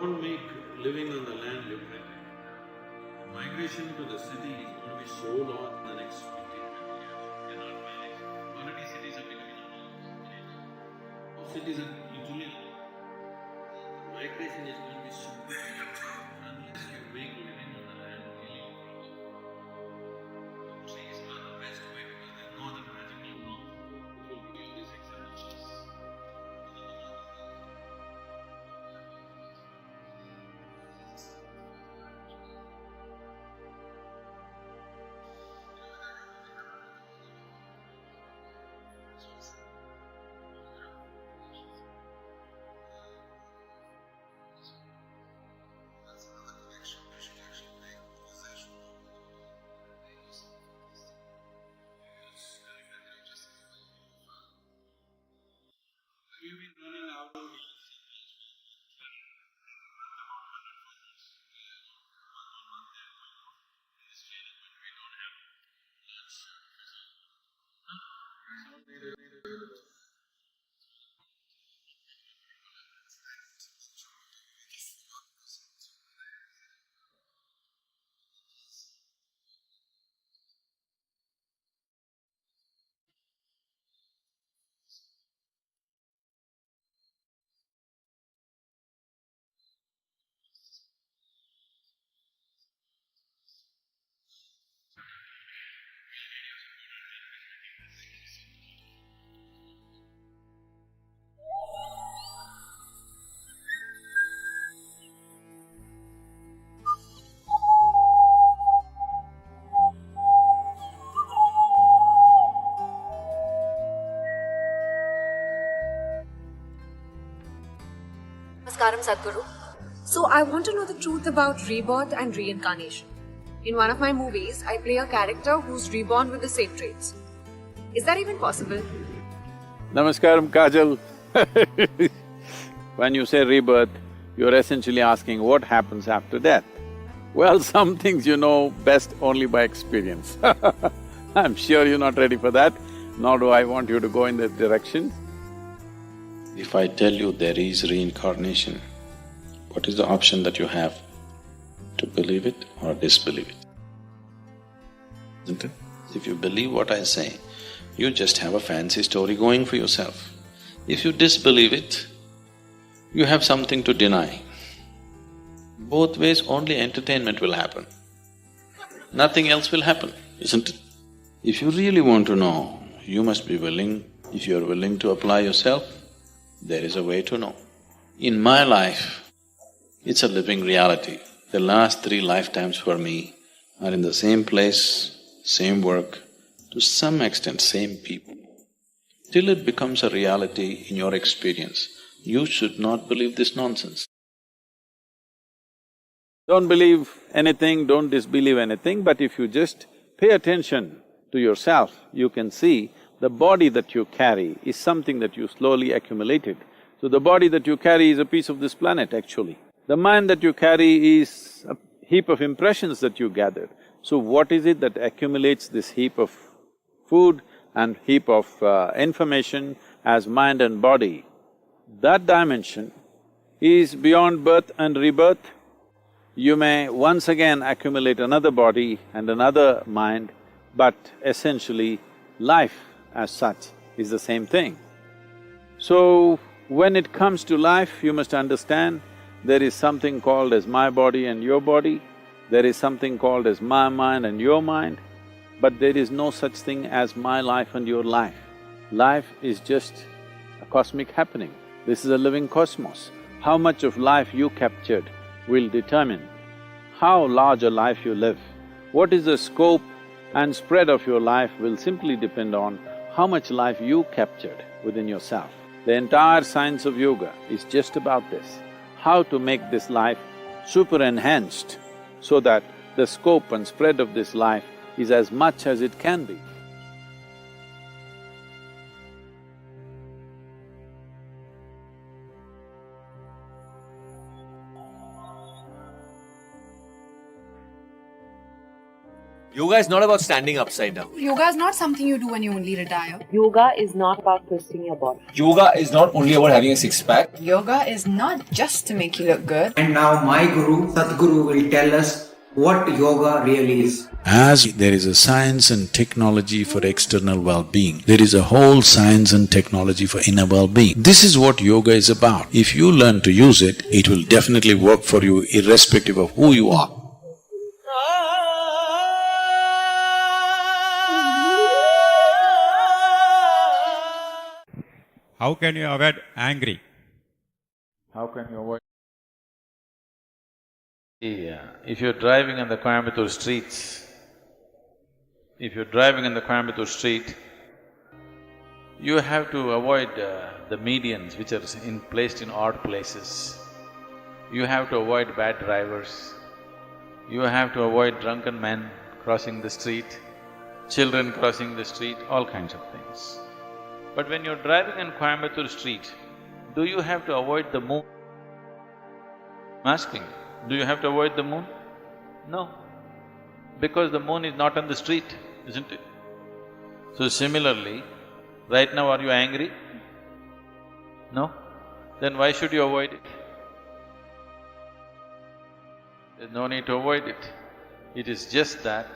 Don't make living on the land lucrative. Migration to the city is going to be so large in the next 15, 20 years, you cannot manage. Already cities are becoming enormous. Most cities are literally… Migration is going to be so big unless you make living on the land really lucrative. Trees are the best way because there's no other magical law which will give you these examples. We've been running out of… Namaskaram, Sadhguru. So, I want to know the truth about rebirth and reincarnation. In one of my movies, I play a character who's reborn with the same traits. Is that even possible? Namaskaram, Kajal. When you say rebirth, you're essentially asking what happens after death. Well, some things you know best only by experience. I'm sure you're not ready for that, nor do I want you to go in that direction. If I tell you there is reincarnation, what is the option that you have? To believe it or disbelieve it? Isn't it? If you believe what I say, you just have a fancy story going for yourself. If you disbelieve it, you have something to deny. Both ways only entertainment will happen. Nothing else will happen, isn't it? If you really want to know, you must be willing. If you're willing to apply yourself, there is a way to know. In my life, it's a living reality. The last 3 lifetimes for me are in the same place, same work, to some extent same people. Till it becomes a reality in your experience, you should not believe this nonsense. Don't believe anything, don't disbelieve anything, but if you just pay attention to yourself, you can see the body that you carry is something that you slowly accumulated. So the body that you carry is a piece of this planet, actually. The mind that you carry is a heap of impressions that you gathered. So what is it that accumulates this heap of food and heap of information as mind and body? That dimension is beyond birth and rebirth. You may once again accumulate another body and another mind, but essentially life as such is the same thing. So, when it comes to life, you must understand there is something called as my body and your body, there is something called as my mind and your mind, but there is no such thing as my life and your life. Life is just a cosmic happening. This is a living cosmos. How much of life you captured will determine how large a life you live. What is the scope and spread of your life will simply depend on how much life you captured within yourself. The entire science of yoga is just about this, how to make this life super enhanced so that the scope and spread of this life is as much as it can be. Yoga is not about standing upside down. Yoga is not something you do when you only retire. Yoga is not about twisting your body. Yoga is not only about having a six-pack. Yoga is not just to make you look good. And now my Guru, Sadhguru, will tell us what yoga really is. As there is a science and technology for external well-being, there is a whole science and technology for inner well-being. This is what yoga is about. If you learn to use it, it will definitely work for you irrespective of who you are. How can you avoid angry? How can you avoid? If you're driving on the Coimbatore streets, you have to avoid the medians which are placed in odd places. You have to avoid bad drivers. You have to avoid drunken men crossing the street, children crossing the street, all kinds of things. But when you're driving on Coimbatore street, do you have to avoid the moon? I'm asking, do you have to avoid the moon? No, because the moon is not on the street, isn't it? So similarly, right now are you angry? No? Then why should you avoid it? There's no need to avoid it. It is just that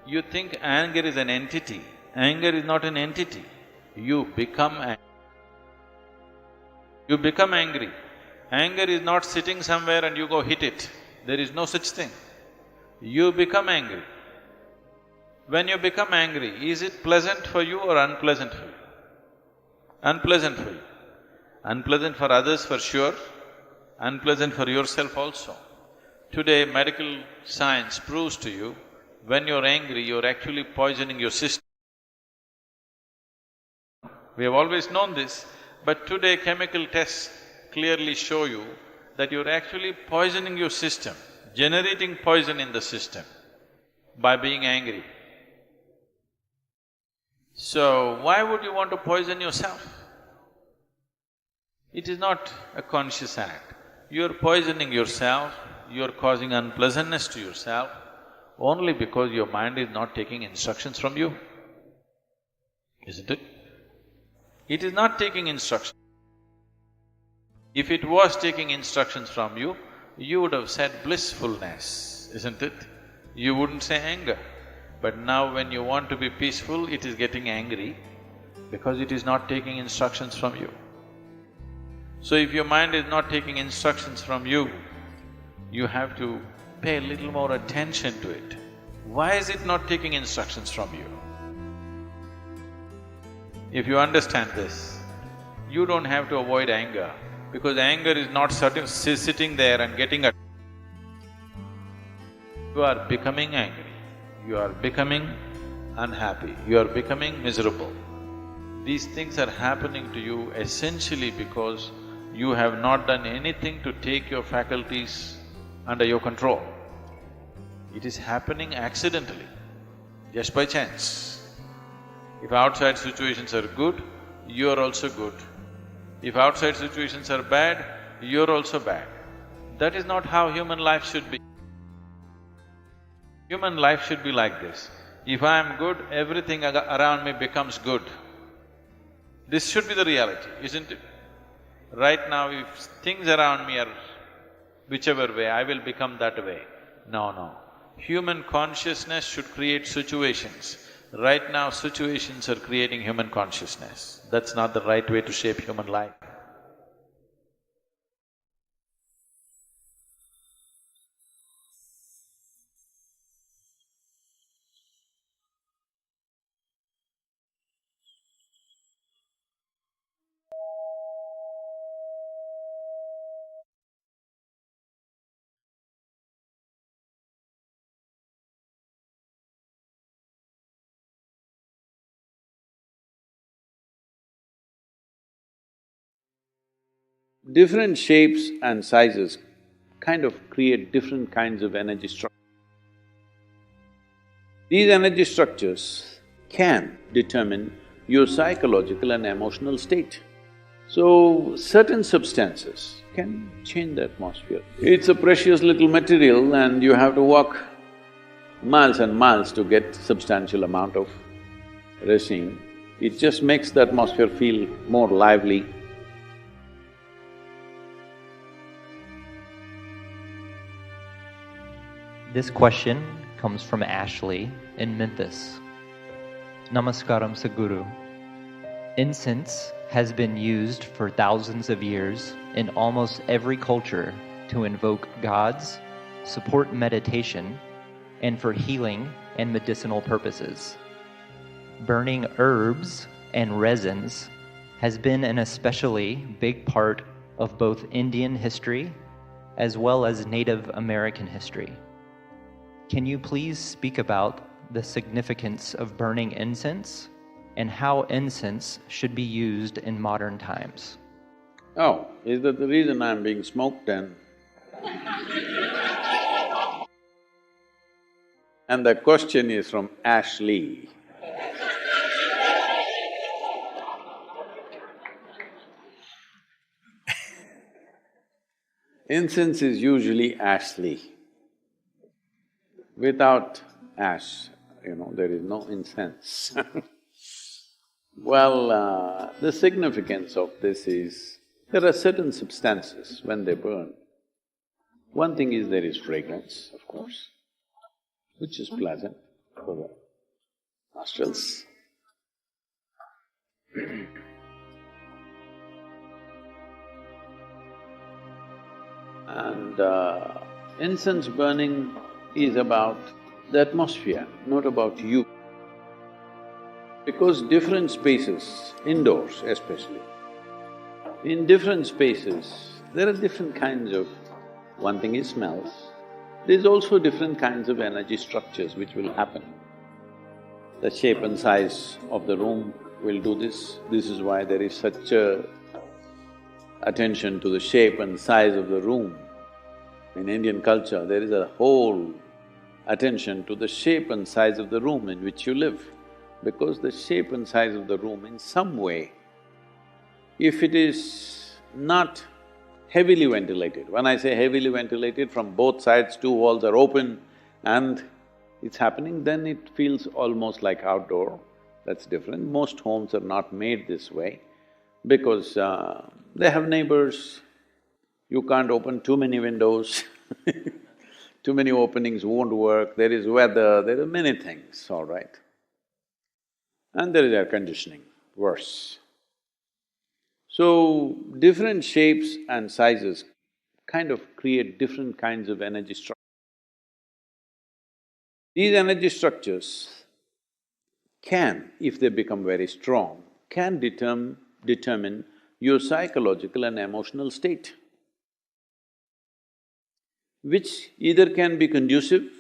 you think anger is an entity. Anger is not an entity. You become angry. Anger is not sitting somewhere and you go hit it. There is no such thing. You become angry. When you become angry, is it pleasant for you or unpleasant for you? Unpleasant for you. Unpleasant for others for sure, unpleasant for yourself also. Today, medical science proves to you, when you're angry, you're actually poisoning your system. We have always known this, but today chemical tests clearly show you that you're actually poisoning your system, generating poison in the system by being angry. So, why would you want to poison yourself? It is not a conscious act. You're poisoning yourself, you're causing unpleasantness to yourself only because your mind is not taking instructions from you, isn't it? It is not taking instructions. If it was taking instructions from you, you would have said blissfulness, isn't it? You wouldn't say anger. But now when you want to be peaceful, it is getting angry because it is not taking instructions from you. So if your mind is not taking instructions from you, you have to pay a little more attention to it. Why is it not taking instructions from you? If you understand this, you don't have to avoid anger, because anger is not sitting there and getting at… You are becoming angry, you are becoming unhappy, you are becoming miserable. These things are happening to you essentially because you have not done anything to take your faculties under your control. It is happening accidentally, just by chance. If outside situations are good, you are also good. If outside situations are bad, you're also bad. That is not how human life should be. Human life should be like this. If I am good, everything around me becomes good. This should be the reality, isn't it? Right now, if things around me are whichever way, I will become that way. No. Human consciousness should create situations. Right now, situations are creating human consciousness. That's not the right way to shape human life. Different shapes and sizes kind of create different kinds of energy structures. These energy structures can determine your psychological and emotional state. So, certain substances can change the atmosphere. It's a precious little material and you have to walk miles and miles to get substantial amount of resin. It just makes the atmosphere feel more lively. This question comes from Ashley in Memphis. Namaskaram Sadhguru. Incense has been used for thousands of years in almost every culture to invoke gods, support meditation, and for healing and medicinal purposes. Burning herbs and resins has been an especially big part of both Indian history as well as Native American history. Can you please speak about the significance of burning incense and how incense should be used in modern times? Oh, is that the reason I'm being smoked then? And the question is from Ashley. Incense is usually Ashley. Without ash, there is no incense. Well, the significance of this is, there are certain substances when they burn. One thing is there is fragrance, of course, which is pleasant for the nostrils. And incense burning is about the atmosphere, not about you. Because different spaces, indoors especially, in different spaces, there are different kinds of… One thing is smells, there's also different kinds of energy structures which will happen. The shape and size of the room will do this. This is why there is such a attention to the shape and size of the room. In Indian culture, there is a whole attention to the shape and size of the room in which you live, because the shape and size of the room in some way, if it is not heavily ventilated, when I say heavily ventilated, from both sides, two walls are open and it's happening, then it feels almost like outdoor. That's different. Most homes are not made this way because they have neighbors, you can't open too many windows too many openings won't work, there is weather, there are many things, all right. And there is air conditioning, worse. So, different shapes and sizes kind of create different kinds of energy structures. These energy structures can, if they become very strong, can determine your psychological and emotional state, which either can be conducive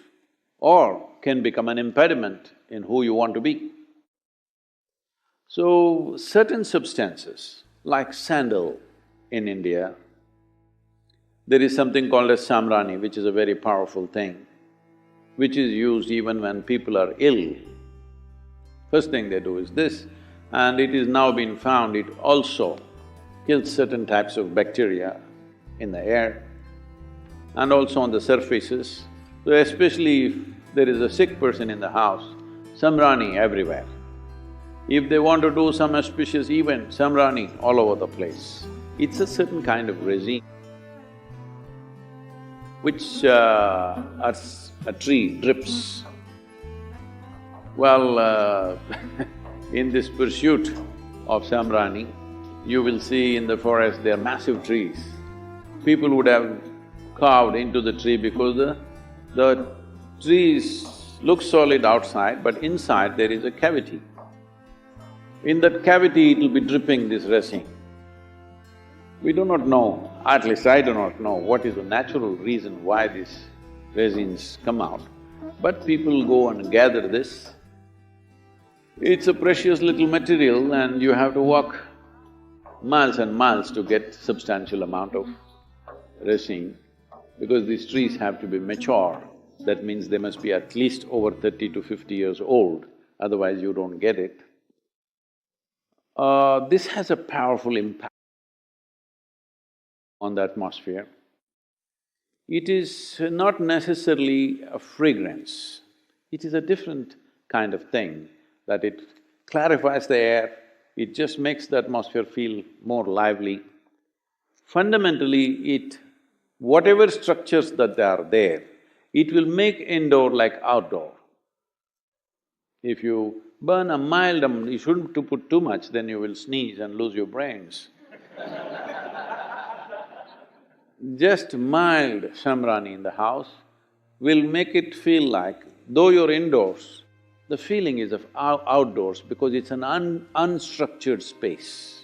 or can become an impediment in who you want to be. So, certain substances, like sandal in India, there is something called as samrani, which is a very powerful thing, which is used even when people are ill. First thing they do is this, and it is now been found it also kills certain types of bacteria in the air and also on the surfaces. So especially if there is a sick person in the house, samrani everywhere. If they want to do some auspicious event, samrani all over the place. It's a certain kind of resin which as a tree drips. Well, in this pursuit of samrani, you will see in the forest there are massive trees. People would have carved into the tree because the trees look solid outside, but inside there is a cavity. In that cavity, it will be dripping this resin. We do not know, at least I do not know, what is the natural reason why these resins come out, but people go and gather this. It's a precious little material and you have to walk miles and miles to get substantial amount of resin, because these trees have to be mature. That means they must be at least over 30 to 50 years old, otherwise you don't get it. This has a powerful impact on the atmosphere. It is not necessarily a fragrance. It is a different kind of thing, that it clarifies the air, it just makes the atmosphere feel more lively. Fundamentally, whatever structures that are there, it will make indoor like outdoor. If you burn a mild, you shouldn't to put too much, then you will sneeze and lose your brains. Just mild shamrani in the house will make it feel like, though you're indoors, the feeling is of outdoors because it's an unstructured space.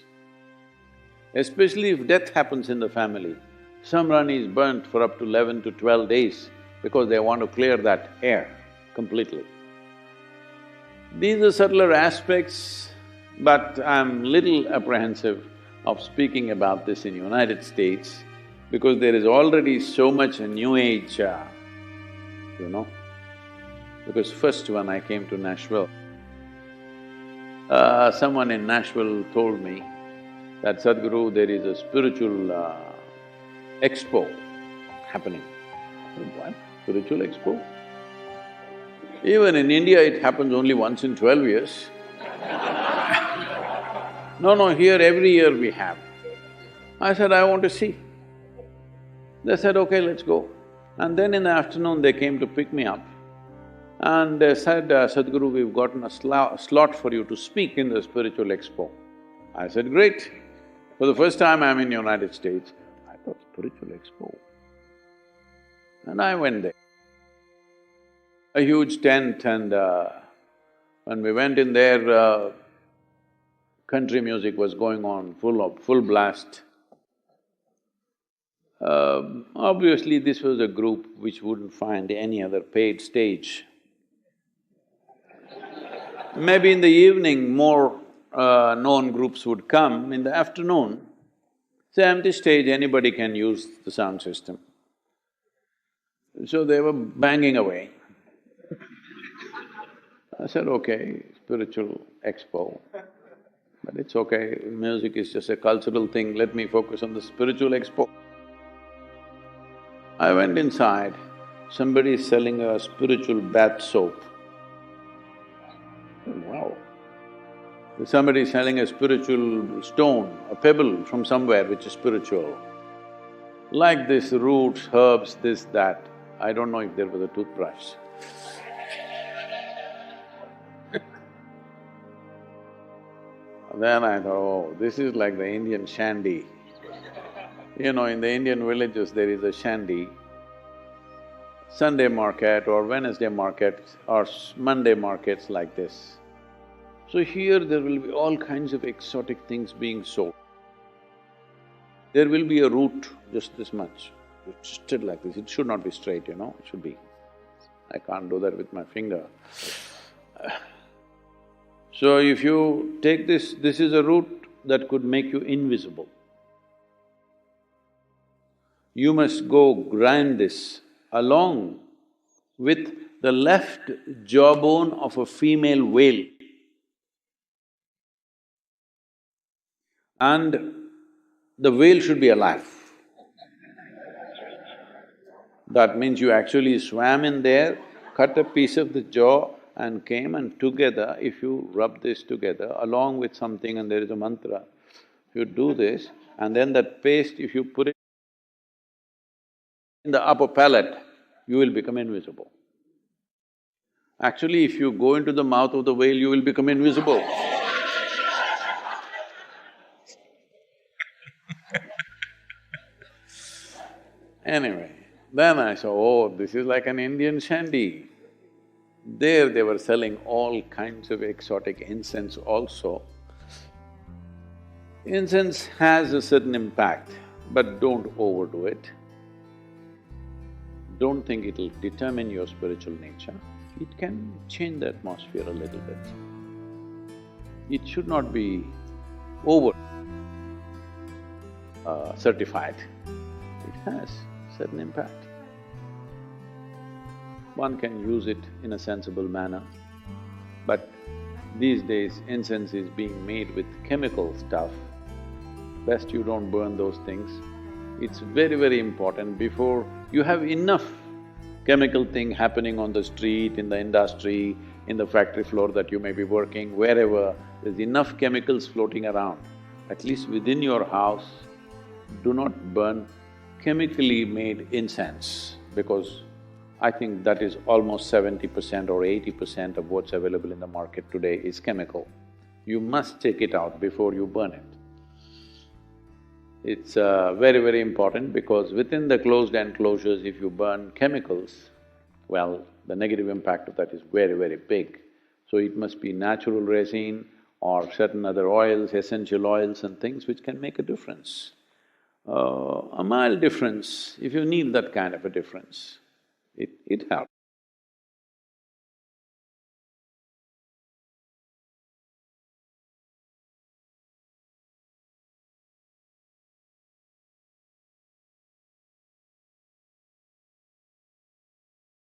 Especially if death happens in the family, shamrani is burnt for up to 11 to 12 days because they want to clear that air completely. These are subtler aspects, but I'm little apprehensive of speaking about this in United States because there is already so much new age, Because first when I came to Nashville, someone in Nashville told me that, "Sadhguru, there is a spiritual expo happening." I said, "What? Spiritual expo?" Even in India, it happens only once in 12 years. No, here every year we have. I said, "I want to see." They said, "Okay, let's go." And then in the afternoon, they came to pick me up and they said, "Sadhguru, we've gotten a slot for you to speak in the spiritual expo." I said, "Great." For the first time I'm in United States, I thought, spiritual expo. And I went there. A huge tent, and when we went in there, country music was going on, full blast. Obviously this was a group which wouldn't find any other paid stage. Maybe in the evening more known groups would come. In the afternoon, it's an empty stage, anybody can use the sound system. So they were banging away. I said, "Okay, spiritual expo, but it's okay, music is just a cultural thing, let me focus on the spiritual expo." I went inside, somebody is selling a spiritual bath soap. Wow. Somebody is selling a spiritual stone, a pebble from somewhere which is spiritual. Like this, roots, herbs, this, that. I don't know if there was a toothbrush. Then I thought, oh, this is like the Indian shandy. In the Indian villages there is a shandy, Sunday market or Wednesday market or Monday markets like this. So here there will be all kinds of exotic things being sold. There will be a root just this much, twisted like this, it should not be straight, it should be… I can't do that with my finger. So if you take this is a root that could make you invisible. You must go grind this along with the left jawbone of a female whale. And the whale should be alive. That means you actually swam in there, cut a piece of the jaw and came, and together, if you rub this together along with something and there is a mantra, if you do this, and then that paste, if you put it in the upper palate, you will become invisible. Actually, if you go into the mouth of the whale, you will become invisible. Anyway, then I saw, oh, this is like an Indian shandy. There they were selling all kinds of exotic incense also. Incense has a certain impact, but don't overdo it. Don't think it'll determine your spiritual nature. It can change the atmosphere a little bit. It should not be over certified. It has certain impact. One can use it in a sensible manner, but these days incense is being made with chemical stuff. Best you don't burn those things. It's very, very important before you have enough chemical thing happening on the street, in the industry, in the factory floor that you may be working, wherever, there's enough chemicals floating around. At least within your house, do not burn chemically made incense, because I think that is almost 70% or 80% of what's available in the market today is chemical. You must take it out before you burn it. It's very, very important because within the closed enclosures, if you burn chemicals, well, the negative impact of that is very, very big. So it must be natural resin or certain other oils, essential oils and things which can make a difference. A mild difference, if you need that kind of a difference, it helps.